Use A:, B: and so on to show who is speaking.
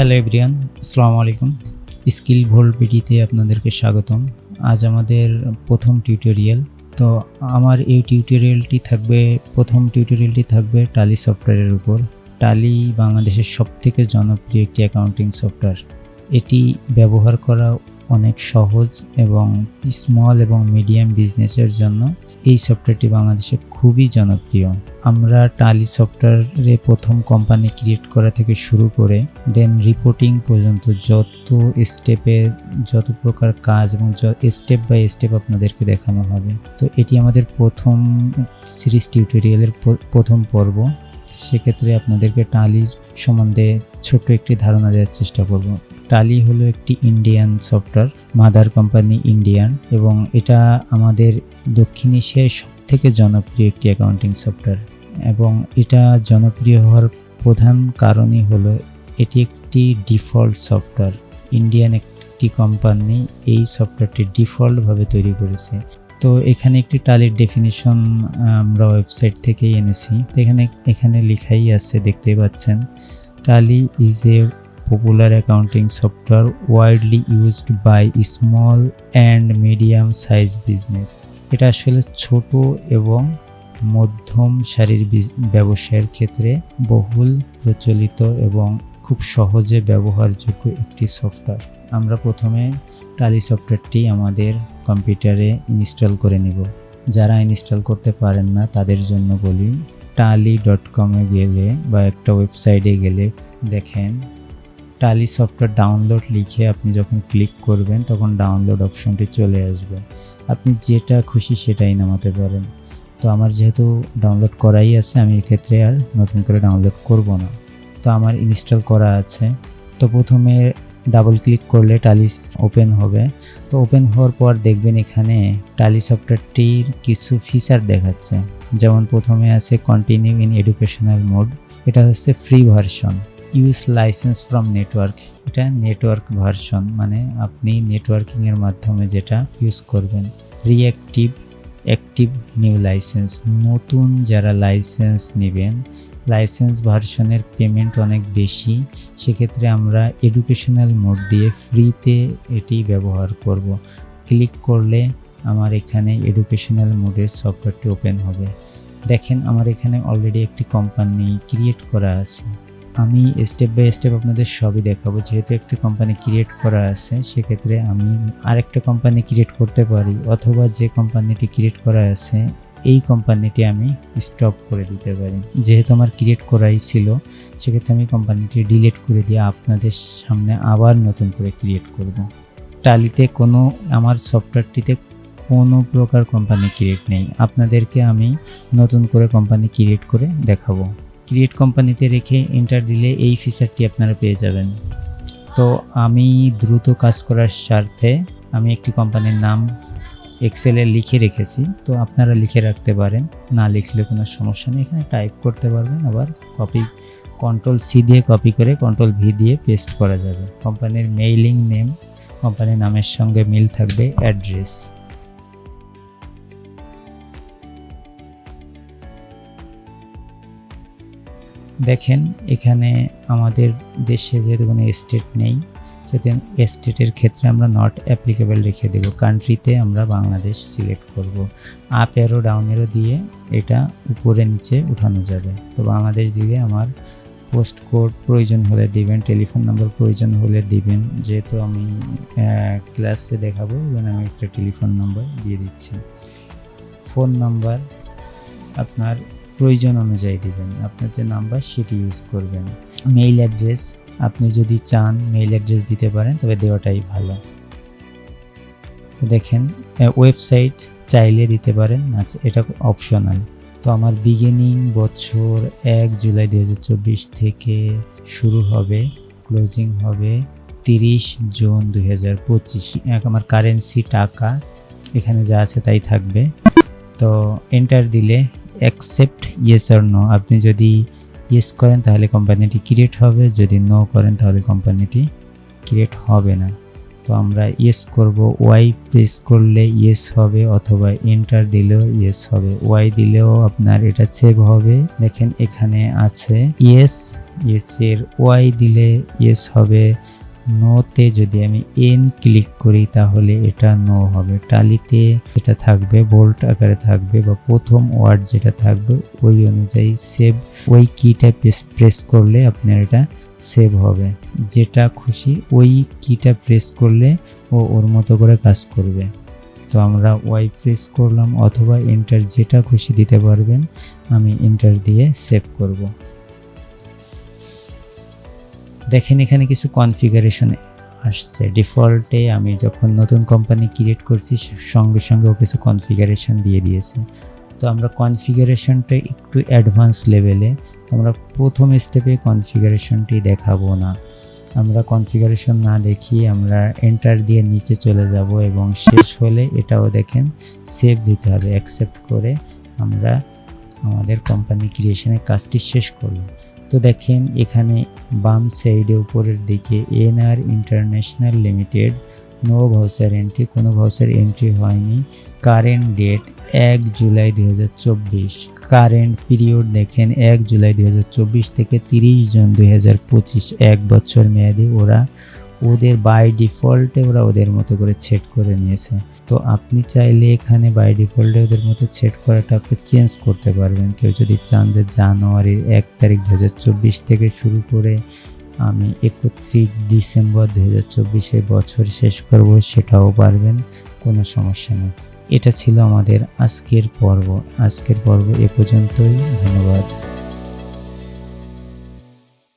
A: Hello everyone, আসসালামু আলাইকুম। Skill volt বিডিতে আপনাদেরকে স্বাগতম। আজ আমাদের প্রথম টিউটোরিয়াল। তো আমার এই প্রথম টিউটোরিয়ালটি থাকবে টালি সফটওয়্যারের উপর। টালি বাংলাদেশের সবথেকে জনপ্রিয় একটি অ্যাকাউন্টিং সফটওয়্যার। এটি ব্যবহার করা অনেক সহজ এবং স্মল এবং মিডিয়াম বিজনেসের জন্য এই সফটওয়্যারটি বাংলাদেশে খুবই জনপ্রিয়। আমরা টালি সফটওয়্যারে প্রথম কোম্পানি ক্রিয়েট করা থেকে শুরু করে দেন রিপোর্টিং পর্যন্ত যত প্রকার কাজ এবং স্টেপ বাই স্টেপ আপনাদেরকে দেখানো হবে। তো এটি আমাদের প্রথম সিরিজ টিউটোরিয়ালের প্রথম পর্ব। সেক্ষেত্রে আপনাদেরকে টালির সম্বন্ধে ছোট্ট একটি ধারণা দেওয়ার চেষ্টা করব। টালি হলো একটি Indian software, mother company Indian, এবং এটা আমাদের দক্ষিণ এশিয়ায় সবথেকে জনপ্রিয় একটি অ্যাকাউন্টিং সফটওয়্যার। এবং এটা জনপ্রিয় হওয়ার প্রধান কারণই হলো এটি একটি ডিফল্ট সফটওয়্যার। ইন্ডিয়ান একটি কোম্পানি এই সফটওয়্যারটি ডিফল্টভাবে তৈরি করেছে। তো এখানে একটি টালির ডেফিনিশন আমরা ওয়েবসাইট থেকেই এনেছি। এখানে লেখাই আছে, দেখতেই পাচ্ছেন, টালি is a popular accounting software widely used by small and medium size business। এটা আসলে ছোট এবং মধ্যম সারির ব্যবসায়ের ক্ষেত্রে বহুল প্রচলিত এবং খুব সহজে ব্যবহারযোগ্য একটি সফটওয়্যার। আমরা প্রথমে টালি সফটওয়্যারটি আমাদের কম্পিউটারে ইনস্টল করে নেব। যারা ইনস্টল করতে পারেন না তাদের জন্য বলি, tally.com-এ গেলে বা একটা ওয়েবসাইটে গেলে দেখেন টালি সফটওয়্যার ডাউনলোড লিখে আপনি যখন ক্লিক করবেন তখন ডাউনলোড অপশনটি চলে আসবে। আপনি যেটা খুশি সেটাই নামাতে পারেন। তো আমার যেহেতু ডাউনলোড করাই আছে, আমি এক্ষেত্রে আর নতুন করে ডাউনলোড করব না। তো আমার ইনস্টল করা আছে। তো প্রথমে ডাবল ক্লিক করলে টালি ওপেন হবে। তো ওপেন হওয়ার পর দেখবেন এখানে টালি সফটওয়্যারটির কিছু ফিচার দেখাচ্ছে। যেমন প্রথমে আছে কন্টিনিউ ইন এডুকেশনাল মোড, এটা হচ্ছে free version. Use licence from network, এটা নেটওয়ার্ক ভার্সন, মানে আপনি নেটওয়ার্কিংয়ের মাধ্যমে যেটা ইউজ করবেন। অ্যাক্টিভ নিউ লাইসেন্স, নতুন যারা লাইসেন্স নেবেন, লাইসেন্স ভার্সনের পেমেন্ট অনেক বেশি, সেক্ষেত্রে আমরা এডুকেশনাল মোড দিয়ে ফ্রিতে এটি ব্যবহার করব। ক্লিক করলে আমার এখানে এডুকেশনাল মোডের সফটওয়্যারটি ওপেন হবে। দেখেন আমার এখানে অলরেডি একটি কোম্পানি ক্রিয়েট করা আছে। আমি স্টেপ বাই স্টেপ আপনাদের সবই দেখাবো। যেহেতু একটি কোম্পানি ক্রিয়েট করা আছে, সেক্ষেত্রে আমি আরেকটা কোম্পানি ক্রিয়েট করতে পারি, অথবা যে কোম্পানিটি ক্রিয়েট করা আছে এই কোম্পানিটি আমি স্টপ করে দিতে পারি। যেহেতু আমার ক্রিয়েট করাই ছিল, সেক্ষেত্রে আমি কোম্পানিটি ডিলিট করে দিয়ে আপনাদের সামনে আবার নতুন করে ক্রিয়েট করব। টালিতে আমার সফটওয়্যারটিতে কোনো প্রকার কোম্পানি ক্রিয়েট নেই। আপনাদেরকে আমি নতুন করে কোম্পানি ক্রিয়েট করে দেখাবো। ক্রিয়েট কোম্পানিতে রেখে এন্টার দিলে এই ফিচারটি আপনারা পেয়ে যাবেন। তো আমি দ্রুত কাজ করার স্বার্থে আমি একটি কোম্পানির নাম এক্সেলে লিখে রেখেছি। তো আপনারা লিখে রাখতে পারেন, না লিখলে কোনো সমস্যা নেই, এখানে টাইপ করতে পারবেন। আবার কন্ট্রোল-C দিয়ে কপি করে কন্ট্রোল-V দিয়ে পেস্ট করা যাবে। কোম্পানির মেইলিং নেম, কোম্পানির নামের সঙ্গে মিল থাকবে অ্যাড্রেস। দেখেন এখানে আমাদের দেশে যেহেতু কোনো স্টেট নেই, সেদিন স্টেটের ক্ষেত্রে আমরা নট অ্যাপ্লিকেবল রেখে দেব। কান্ট্রিতে আমরা বাংলাদেশ সিলেক্ট করব। আপ অ্যারো ডাউন অ্যারো দিয়ে এটা উপরে নিচে উঠানো যাবে। তো বাংলাদেশ দিলে আমার পোস্ট কোড প্রয়োজন হলে দিবেন, টেলিফোন নাম্বার প্রয়োজন হলে দিবেন। যেহেতু আমি ক্লাসে দেখাবো, এবং আমি একটা টেলিফোন নাম্বার দিয়ে দিচ্ছি। ফোন নাম্বার আপনার প্রয়োজন অনুযায়ী দিবেন, আপনার যে নাম্বার সেটি ইউজ করবেন। মেইল অ্যাড্রেস আপনি যদি চান মেইল অ্যাড্রেস দিতে পারেন, তবে দেওয়াটাই ভালো। দেখেন ওয়েবসাইট চাইলে দিতে পারেন, আচ্ছা এটা অপশনাল। তো আমার বিগিনিং বছর 1 জুলাই 2024 থেকে শুরু হবে, ক্লোজিং হবে 30 জুন 2025। আমার কারেন্সি টাকা, এখানে যা আছে তাই থাকবে। তো এন্টার দিলে অ্যাকসেপ্ট ইয়েস অর নো, আপনি যদি ইয়েস করেন তাহলে কোম্পানিটি ক্রিয়েট হবে, যদি নো করেন তাহলে কোম্পানিটি ক্রিয়েট হবে না। তো আমরা ইয়েস করব। ওয়াই প্রেস করলে ইয়েস হবে, অথবা এন্টার দিলেও ইয়েস হবে। ওয়াই দিলেও আপনার এটা সেভ হবে। দেখেন এখানে আছে ইয়েস এর ওয়াই দিলে ইয়েস হবে, নোতে যদি আমি এন ক্লিক করি তাহলে এটা নো হবে। টালিতে এটা থাকবে বোল্ড আকারে থাকবে, বা প্রথম ওয়ার্ড যেটা থাকবে ওই অনুযায়ী সেভ, ওই কিটা প্রেস করলে আপনার এটা সেভ হবে। যেটা খুশি ওই কিটা প্রেস করলে ও ওর মতো করে কাজ করবে। তো আমরা ওয়াই প্রেস করলাম, অথবা এন্টার, যেটা খুশি দিতে পারবেন। আমি এন্টার দিয়ে সেভ করব। দেখেন এখানে কিছু কনফিগারেশন আসছে। ডিফল্টে আমি যখন নতুন কোম্পানি ক্রিয়েট করছি সঙ্গে সঙ্গে ও কিছু কনফিগারেশন দিয়ে দিয়েছে। তো আমরা কনফিগারেশনটা একটু অ্যাডভান্স লেভেলে, তো আমরা প্রথম স্টেপে কনফিগারেশনটি দেখাবো না। আমরা কনফিগারেশন না দেখিয়ে আমরা এন্টার দিয়ে নিচে চলে যাব, এবং শেষ হলে এটাও দেখেন সেভ দিতে হবে। অ্যাকসেপ্ট করে আমরা আমাদের কোম্পানি ক্রিয়েশনের কাজটি শেষ করলাম। তো দেখেন এখানে বাম সাইডে উপরের দিকে NR international limited, no voucher entry, কোনো ভাউচার এন্ট্রি হয়নি। Current date 1 July 2024। Current period দেখেন 1 জুলাই 2024 থেকে 30 জুন 2025, 1 বছর মেয়াদি। ওদের বাই ডিফল্টে ওদের মতো করে সেট করে নিয়েছে। তো আপনি চাইলে এখানে বাই ডিফল্টে ওদের মতো সেট করাটা আপনি চেঞ্জ করতে পারবেন। কেউ যদি চান যে জানুয়ারির 1 তারিখ 2024 থেকে শুরু করে আমি 31 ডিসেম্বর 2024 বছর শেষ করব, সেটাও পারবেন, কোনো সমস্যা নেই। এটা ছিল আমাদের আজকের পর্ব এ পর্যন্তই। ধন্যবাদ।